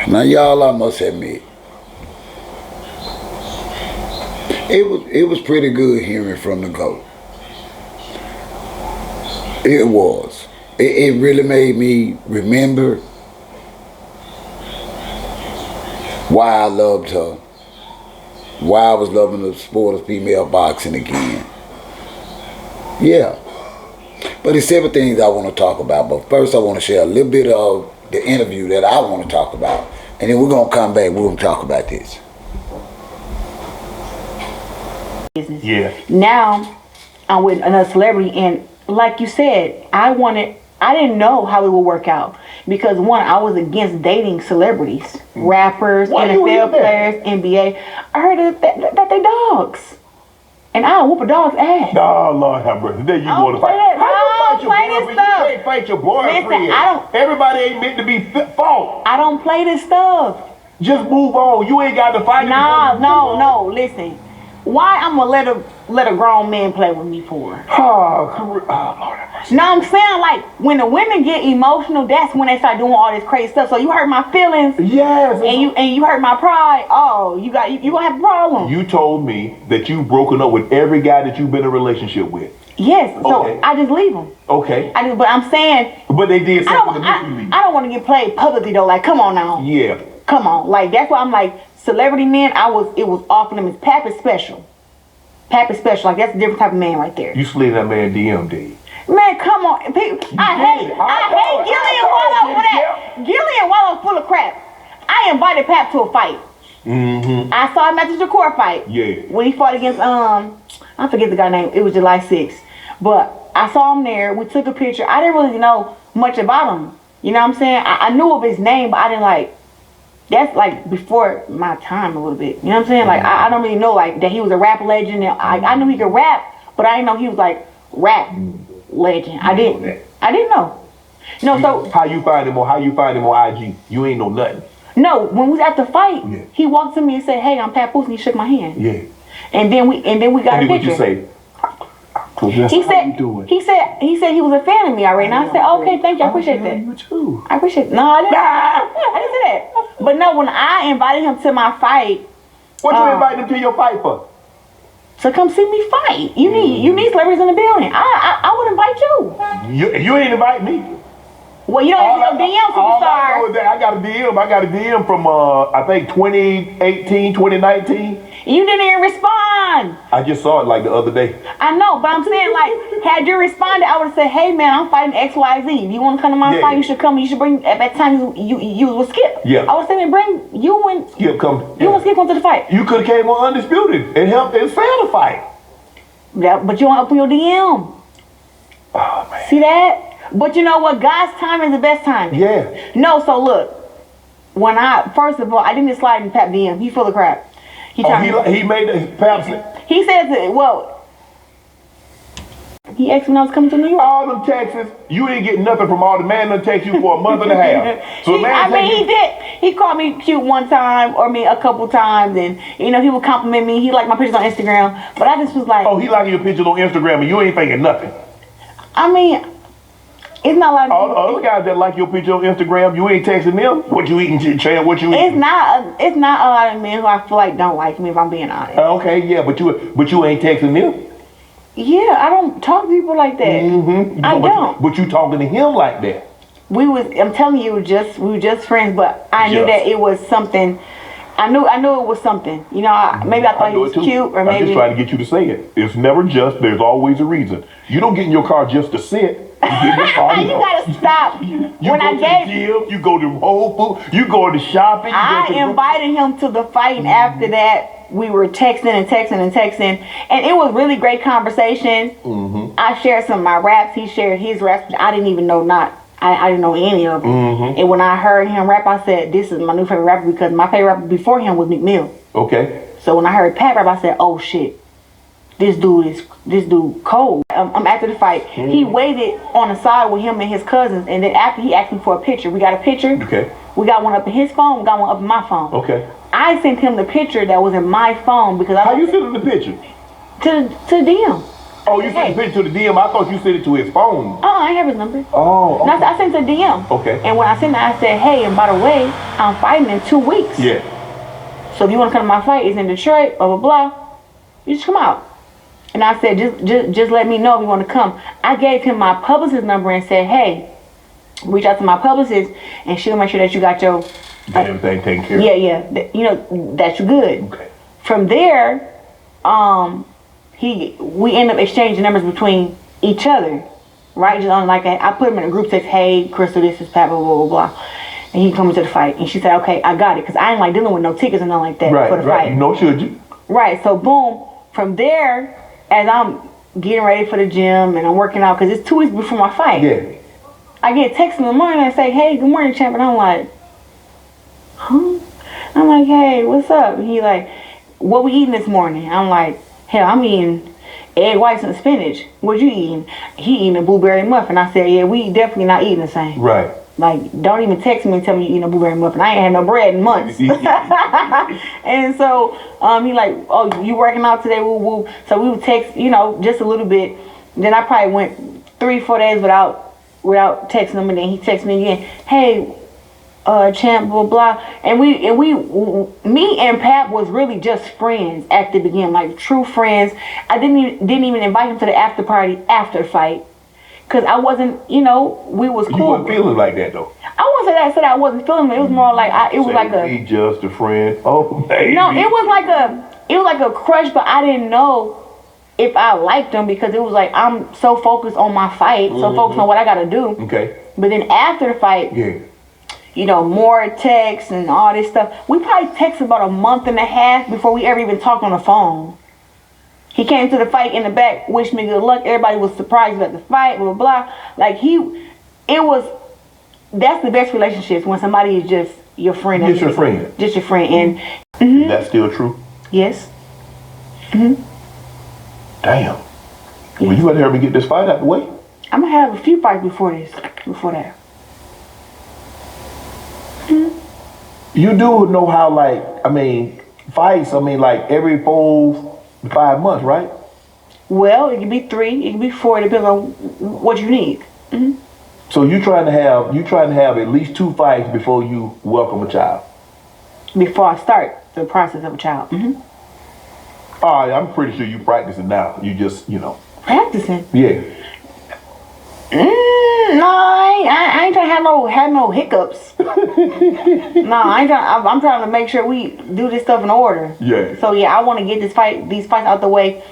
Now, y'all, I must admit, it was pretty good hearing from the GOAT. It was. It really made me remember why I loved her, why I was loving the sport of female boxing again. Yeah. But there's several things I want to talk about. But first I want to share a little bit of the interview that I want to talk about. And then we're going to come back, we're going to talk about this. Yeah. Now I'm with another celebrity, and like you said, I didn't know how it would work out. Because one, I was against dating celebrities, rappers, NFL players, NBA. I heard that they dogs. And I'll whoop a dog's ass. Oh, Lord have mercy. Then you want to fight. How you fight your boyfriend? You can't fight your boyfriend. Listen, everybody ain't meant to be fault. I don't play this stuff. Just move on. You ain't got to fight. No. Listen. Why I'm gonna let a grown man play with me for? Oh, Lord have mercy. No, I'm saying, like, when the women get emotional, that's when they start doing all this crazy stuff. So you hurt my feelings. Yes. And you hurt my pride. Oh, you gonna have a problem. You told me that you've broken up with every guy that you've been in a relationship with. Yes. So okay. I just leave them. Okay. But I'm saying. But they did something to make you leave. I don't want to get played publicly though. Like, come on now. Yeah. Come on. Like, that's why I'm like, celebrity men. It was offering them as Papoose special. Papoose special. Like, that's a different type of man right there. You slid that man DM, did you? Man, come on. I hate Gillian Wallow for that. Gillian Wallow full of crap. I invited Pap to a fight. Mm-hmm. I saw him at the Shakur fight. Yeah. When he fought against, I forget the guy's name. It was July 6th. But I saw him there. We took a picture. I didn't really know much about him. You know what I'm saying? I knew of his name, but I didn't like, that's like before my time a little bit. You know what I'm saying? Like, I don't really know like that he was a rap legend. And I knew he could rap, but I didn't know he was like rap legend. I didn't know. No, so how you find him on IG? You ain't know nothing. No, when we was at the fight, he walked to me and said, "Hey, I'm Papoose," and he shook my hand. Yeah. And then we got a picture. What you say? He said he was a fan of me already. And I said, "Okay, thank you. I appreciate that." You too. I appreciate it. No, I didn't. I didn't say that. But no, when I invited him to my fight, what you invite him to your fight for? To come see me fight. You need celebrities in the building. I would invite you. You ain't invite me. Well, you don't have no DM superstar. I got a DM from I think 2018, 2019. You didn't even respond. I just saw it like the other day. I know, but I'm saying, like, had you responded, I would have said, "Hey man, I'm fighting XYZ. If you want to come to my fight, you should come. You should bring." At that time, you was with Skip. Yeah. I was saying, bring you and Skip come. You and Skip come to the fight. You could have came on Undisputed and helped and failed the fight. Yeah, but you want to open your DM. Oh man. See that? But you know what? God's time is the best time. Yeah. No, so look, when first of all, I didn't slide in Pap DM. He full of crap. He made the Paps. He said that, well, he asked me when I was coming to New York. All them texts, you ain't get nothing from all the man that text you for a month and a half. So he did. He called me cute one time, or me a couple times, and he would compliment me. He liked my pictures on Instagram, but I just was like, oh, he liking your pictures on Instagram, and you ain't thinking nothing. I mean, it's not like all the other guys that like your picture on Instagram, you ain't texting them. What you eating, Chad? What you eating? It's not a lot of men who I feel like don't like me, if I'm being honest. Okay, yeah, but you ain't texting them. Yeah, I don't talk to people like that. Mm-hmm. I don't. But you talking to him like that. I'm telling you, we were just friends, but I knew that it was something. I knew it was something. You know, maybe I thought he was cute, or maybe. I'm just trying to get you to say it. It's never just. There's always a reason. You don't get in your car just to sit. You gotta stop. When I gave gym, you go to Whole Foods, you go to shopping. I invited him to the fight, and after that, we were texting, and it was really great conversation. Mm-hmm. I shared some of my raps. He shared his raps, which I didn't even know. I didn't know any of them. Mm-hmm. And when I heard him rap, I said, "This is my new favorite rapper," because my favorite rapper before him was McMill. Okay. So when I heard Pat rap, I said, "Oh shit, this dude cold." After the fight, he waited on the side with him and his cousins, and then after he asked me for a picture. We got a picture. Okay. We got one up in his phone. We got one up in my phone. Okay. I sent him the picture that was in my phone because How you sent him the picture? To DM. Oh, you sent the picture to the DM? I thought you sent it to his phone. Oh, I have his number. Oh, okay. I sent it to DM. Okay. And when I sent it, I said, hey, and by the way, I'm fighting in 2 weeks. Yeah. So if you want to come to my fight, it's in Detroit, blah, blah, blah. You just come out. And I said, just let me know if you want to come. I gave him my publicist number and said, hey, reach out to my publicist and she'll make sure that you got your... everything taken care of. Yeah. You know, that you're good. Okay. From there, we end up exchanging numbers between each other, right? Just on like I put him in a group text, hey, Crystal, this is Pat, blah, blah, blah, blah. And he comes to the fight. And she said, okay, I got it. Because I ain't like dealing with no tickets or nothing like that for the fight. No, should you? Right. So, boom. From there, as I'm getting ready for the gym and I'm working out, because it's 2 weeks before my fight. Yeah. I get a text in the morning and say, hey, good morning, champ. And I'm like, huh? I'm like, hey, what's up? And he like, what we eating this morning? I'm like, hell, I'm eating egg whites and spinach. What you eating? He eating a blueberry muffin. I said, yeah, we definitely not eating the same. Right. Like, don't even text me and tell me you eating a blueberry muffin. I ain't had no bread in months. And so, he like, oh, you working out today? Woo woo. So we would text, you know, just a little bit. Then I probably went 3-4 days without texting him, and then he texted me again. Hey, champ, blah blah. And me and Pat was really just friends at the beginning, like true friends. I didn't even invite him to the after party after the fight. Cause I wasn't, you know, we was cool. You weren't feeling like that though. I wasn't that said I wasn't feeling it. It was more like it was like a. He just a friend. Oh baby. No, it was like a crush, but I didn't know if I liked him because it was like I'm so focused on my fight, so focused on what I gotta do. Okay. But then after the fight, yeah, you know, more texts and all this stuff. We probably texted about a month and a half before we ever even talked on the phone. He came to the fight in the back, wished me good luck. Everybody was surprised about the fight, blah, blah, blah. Like, that's the best relationships when somebody is just your friend. Just your friend. Just your friend. And that's still true? Yes. Damn. Yes. Well, you gotta help me get this fight out the way. I'm gonna have a few fights before that. You do know how, like, fights, like every 4 to 5 months, right? Well, it can be 3, it can be 4, it depends on what you need. So you trying to have at least 2 fights before you welcome a child? Before I start the process of a child. All right, I'm pretty sure you practicing now. You just, Practicing? Yeah. No, I ain't trying to have no hiccups. No, I ain't trying. I'm trying to make sure we do this stuff in order. Yeah. So yeah, I want to get these fights out the way,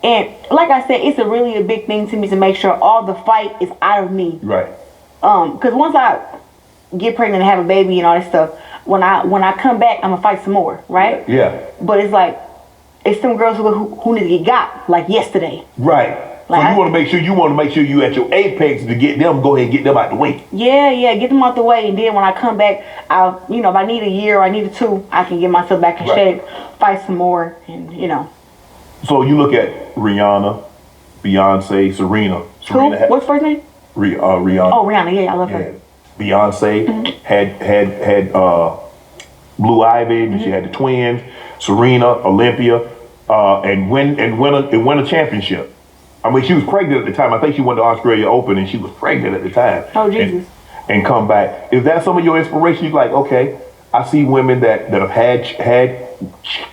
and like I said, it's really a big thing to me to make sure all the fight is out of me. Right. Because once I get pregnant and have a baby and all this stuff, when I come back, I'm gonna fight some more, right? Yeah. But it's like it's some girls who need to get got like yesterday. Right. Like so you want to make sure you at your apex to get them. Go ahead and get them out the way. Yeah, get them out the way, and then when I come back, I'll, if I need a year or I need 2, I can get myself back in shape, fight some more, and So you look at Rihanna, Beyonce, Serena. Who? What's first name? Rihanna. Oh, Rihanna. Yeah, I love her. Beyonce had Blue Ivy, and she had the twins. Serena, Olympia, and win a championship. She was pregnant at the time. I think she won the Australia Open, and she was pregnant at the time. Oh, Jesus. And come back. Is that some of your inspiration? You're like, okay, I see women that have had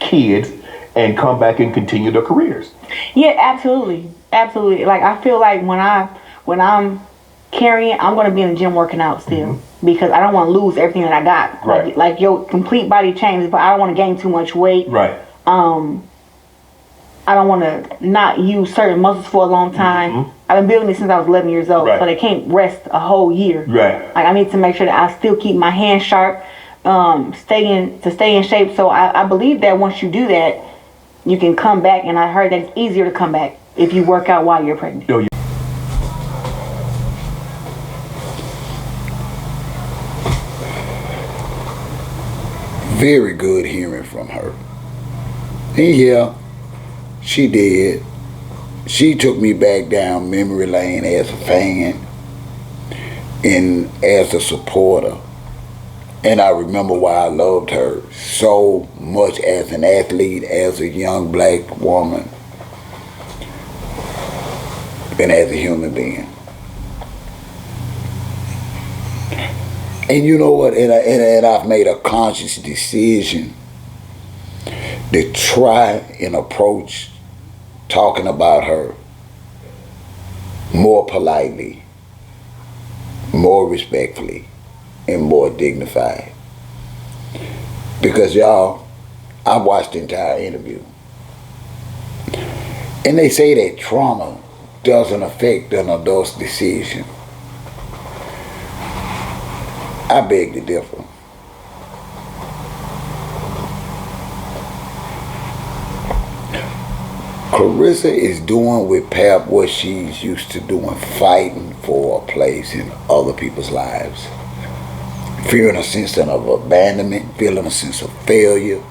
kids and come back and continue their careers. Yeah, absolutely. Like, I feel like when I'm carrying, I'm going to be in the gym working out still. Because I don't want to lose everything that I got. Right. Like your complete body changes, but I don't want to gain too much weight. Right. I don't want to not use certain muscles for a long time. I've been building this since I was 11 years old, so they can't rest a whole year. Right. Like I need to make sure that I still keep my hands sharp, stay in shape. So I believe that once you do that, you can come back. And I heard that it's easier to come back if you work out while you're pregnant. Oh, yeah. Very good hearing from her. And yeah, she did. She took me back down memory lane as a fan and as a supporter. And I remember why I loved her so much as an athlete, as a young black woman. and as a human being. And you know what? And I've made a conscious decision to try and approach talking about her more politely, more respectfully, and more dignified. Because y'all, I watched the entire interview. And they say that trauma doesn't affect an adult's decision. I beg to differ. Claressa is doing with Pap what she's used to doing, fighting for a place in other people's lives. Feeling a sense of abandonment, feeling a sense of failure.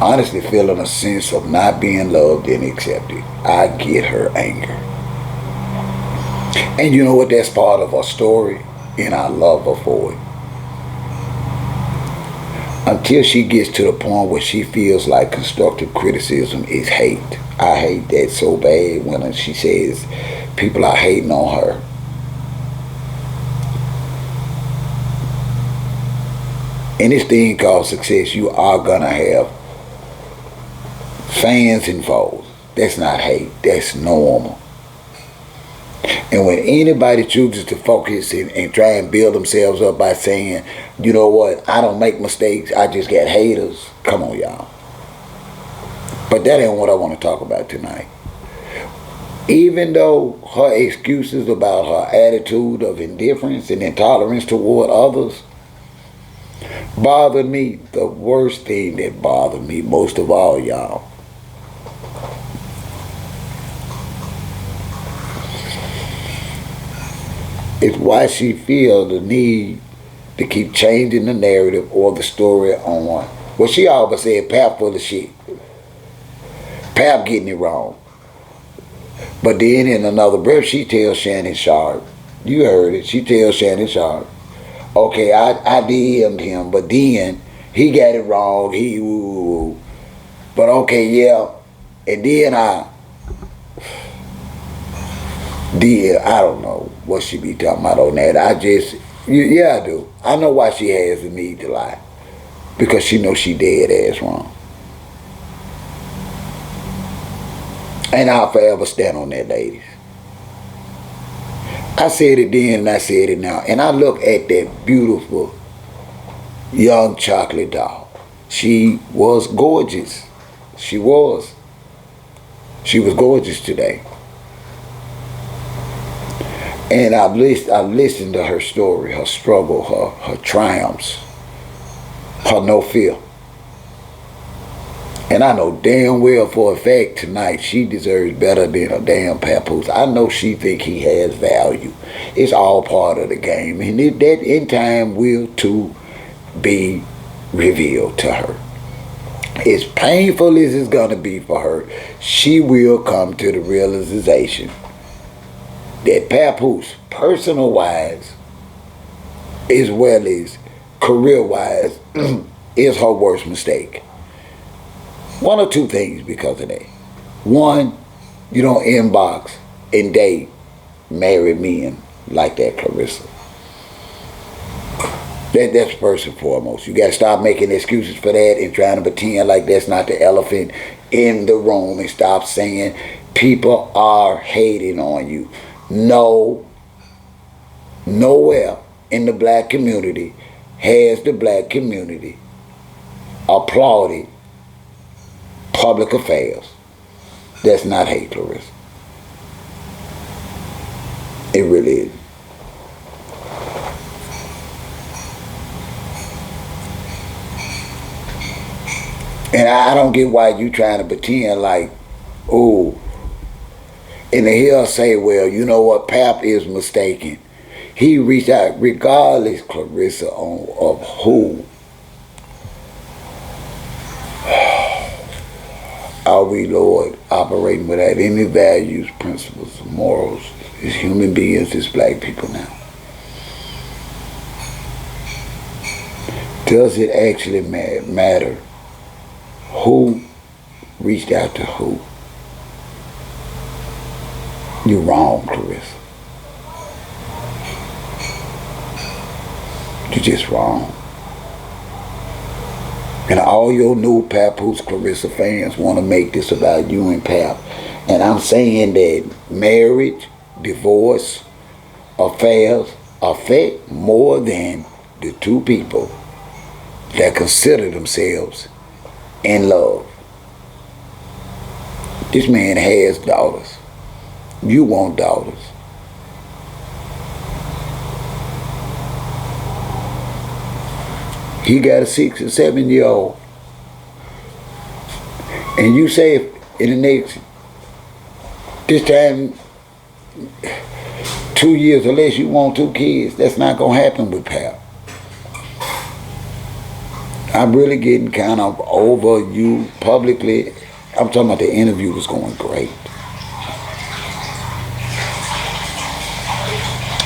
Honestly feeling a sense of not being loved and accepted. I get her anger. And you know what? That's part of her story, and I love her for it. Until she gets to the point where she feels like constructive criticism is hate. I hate that so bad when she says people are hating on her. In this thing called success, you are gonna have fans and foes. That's not hate, that's normal. And when anybody chooses to focus and try and build themselves up by saying, you know what, I don't make mistakes, I just got haters. Come on, y'all. But that ain't what I want to talk about tonight. Even though her excuses about her attitude of indifference and intolerance toward others bothered me, the worst thing that bothered me most of all, y'all, is why she feels the need to keep changing the narrative or the story on one. Well, she always said Pap full of shit. Pap getting it wrong. But then in another breath, she tells Shannon Sharp, you heard it, she tells Shannon Sharp, okay, I DM'd him, but then he got it wrong, but okay, yeah, and then I don't know what she be talking about on that. I do. I know why she has the need to lie. Because she knows she dead ass wrong. And I'll forever stand on that, ladies. I said it then and I said it now. And I look at that beautiful young chocolate doll. She was gorgeous. She was. She was gorgeous today. And I've listened to her story, her struggle, her triumphs, her no fear. And I know damn well for a fact tonight she deserves better than a damn Papoose. I know she think he has value. It's all part of the game. And that in time will too be revealed to her. As painful as it's going to be for her, she will come to the realization that Papoose, personal-wise, as well as career-wise, is her worst mistake. One or two things because of that. One, you don't inbox and date married men like that, Claressa. That's first and foremost. You got to stop making excuses for that and trying to pretend like that's not the elephant in the room and stop saying people are hating on you. No, nowhere in the black community has the black community applauded public affairs. That's not hate, Claressa. It really is. And I don't get why you trying to pretend like, oh, and he'll say, well, you know what, Pap is mistaken. He reached out, regardless, Claressa, of who. Are we, Lord, operating without any values, principles, morals, as human beings, as black people now? Does it actually matter who Reached out to who? You wrong, Claressa. You just wrong. And all your new Papoose Claressa fans want to make this about you and Pap. And I'm saying that marriage, divorce, affairs affect more than the two people that consider themselves in love. This man has daughters. You want daughters. He got a 6 or 7 year old. And you say in the next, this time, 2 years or less, you want 2 kids. That's not going to happen with Pap. I'm really getting kind of over you publicly. I'm talking about the interview was going great.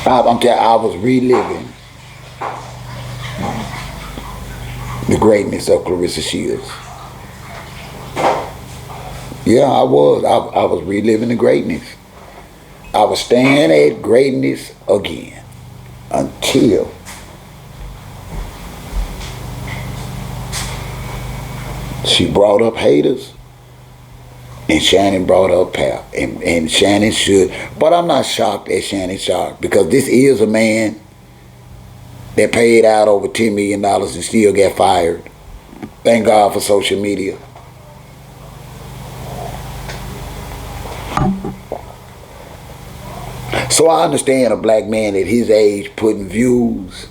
I was reliving the greatness of Claressa Shields. Yeah, I was. I was reliving the greatness. I was staying at greatness again until she brought up haters and Shannon brought up Pap. And Shannon should, but I'm not shocked that Shannon's shocked because this is a man that paid out over $10 million and still got fired. Thank God for social media. So I understand a black man at his age putting views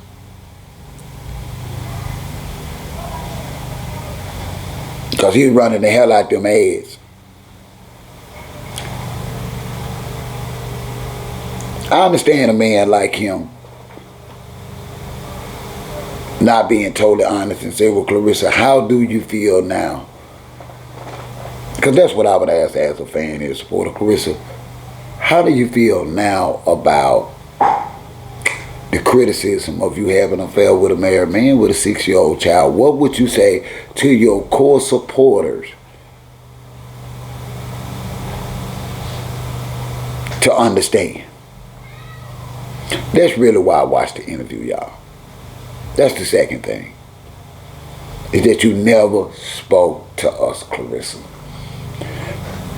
because he's running the hell out them ads. I understand a man like him not being totally honest and say, well, Claressa, how do you feel now? Because that's what I would ask as a fan and supporter. Claressa, how do you feel now about the criticism of you having an affair with a married man with a 6-year-old child? What would you say to your core supporters to understand? That's really why I watched the interview, y'all. That's the second thing. Is that you never spoke to us, Claressa.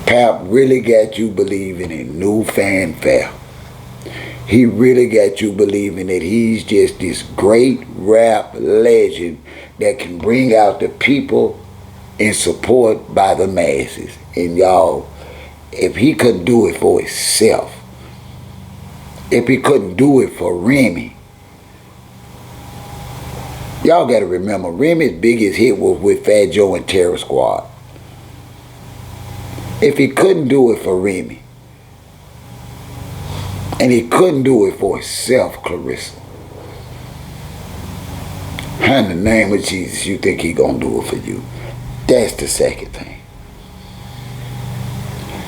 Pap really got you believing in new fanfare. He really got you believing that he's just this great rap legend that can bring out the people in support by the masses. And y'all, if he couldn't do it for himself, if he couldn't do it for Remy, y'all got to remember, Remy's biggest hit was with Fat Joe and Terror Squad. If he couldn't do it for Remy, and he couldn't do it for himself, Claressa, how in the name of Jesus you think he gonna do it for you? That's the second thing.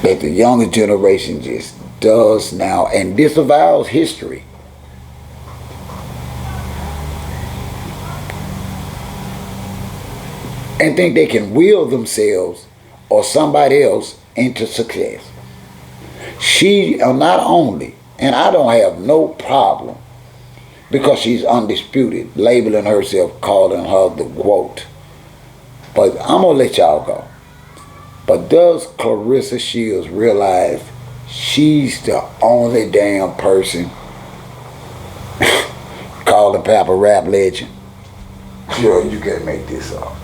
That the younger generation just does now and disavows history. And think they can will themselves or somebody else into success. She not only, and I don't have no problem because she's undisputed, labeling herself, calling her the GOAT. But I'm going to let y'all go. But does Claressa Shields realize she's the only damn person calling Pap a rap legend? Sure, you can't make this up.